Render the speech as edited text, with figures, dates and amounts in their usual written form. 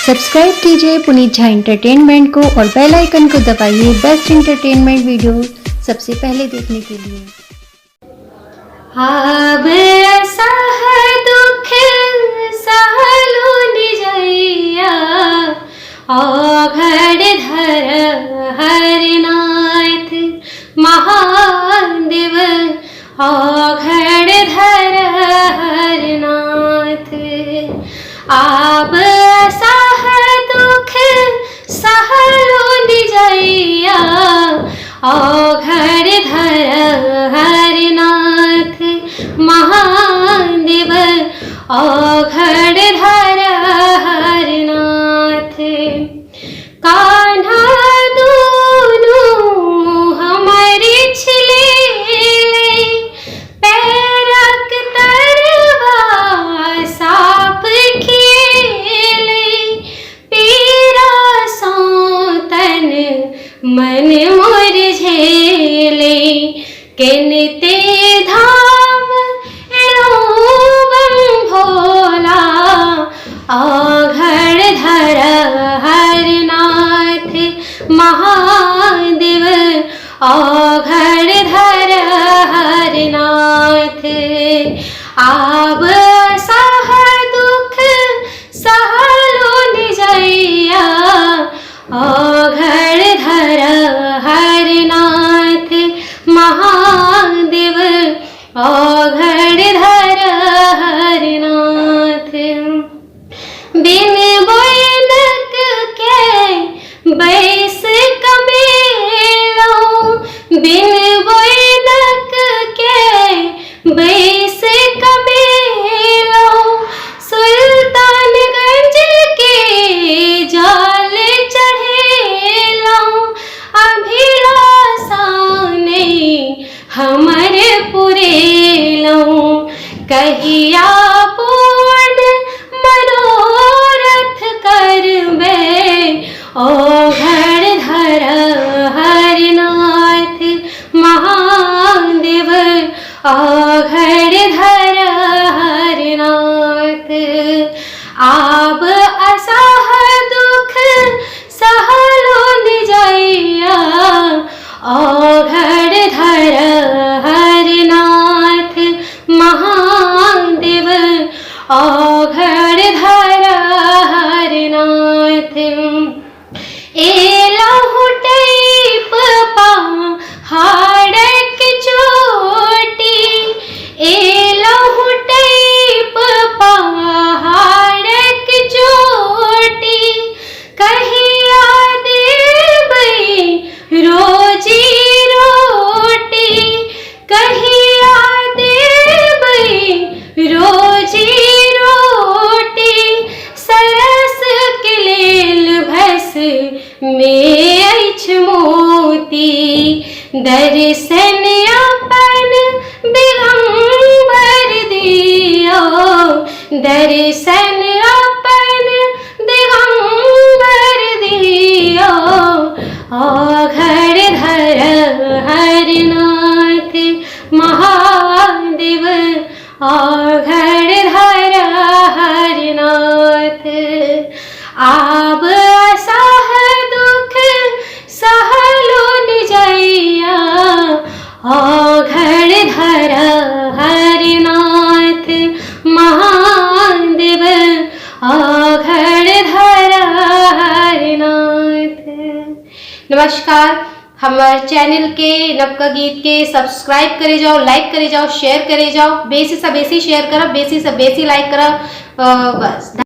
Subscribe कीजिए Puneet Jha entertainment को और बेल आइकन को दबाइए बेस्ट एंटरटेनमेंट वीडियो सबसे पहले देखने के लिए। अब सह दुख सहलो निजैया औघड़ धर हरनाथ महादेव औघड़ धर हरनाथ। अब सह दुख सहलो निजैया औघड़ धर हरनाथ महादेव औघड़ धर हरनाथ। कान्हा दोनों हमारे छिले पैरक तरवा साप खेले पीरा सौतन मन मोर झेले किनते धाम एलोबम भोला औघड़ धर हरनाथ महादेव औघड़ धर हरनाथ। अब सह दुख सहलो निजैया औघड़ धर हरनाथ महादेव औघड़ धर हरनाथ। बिन बोयनक के बैस कमेलो बिन बोयनक के बैस कमेलो सुल्तानगंज के जाल चढ़ेलो अभिलाषा ने हमर पुरेलो कहिया पूर्ण मनोरथ करबे औघड़ धर हरनाथ महादेव औघड़ धर हरनाथ। अब असह दुख सहलो निजैया औघड़ धर हरनाथ महादेव औघड़ धर हरनाथ। एलहु टैप पहाड़क चोटी एलहु टैप पहाड़क चोटी कहिया देबै रोजी रोटी कहिया देबै रोजी रोटी सरस के लेल भस में अछि मोती दर्शन अपन दिगंबर दियो दर्शन अपन दिगंबर दियो औघड़ धर हरनाथ महादेव औघड़ धर हरनाथ। अब सह दुख सहलो निजैया औघड़ धर हरनाथ महादेव औघड़ धर हरनाथ। नमस्कार, हमारे चैनल के नवका गीत के सब्सक्राइब करे जाओ, लाइक करे जाओ, शेयर करे जाओ, बेसी से बेसी शेयर करो, बेसी से बेसी लाइक करो बस।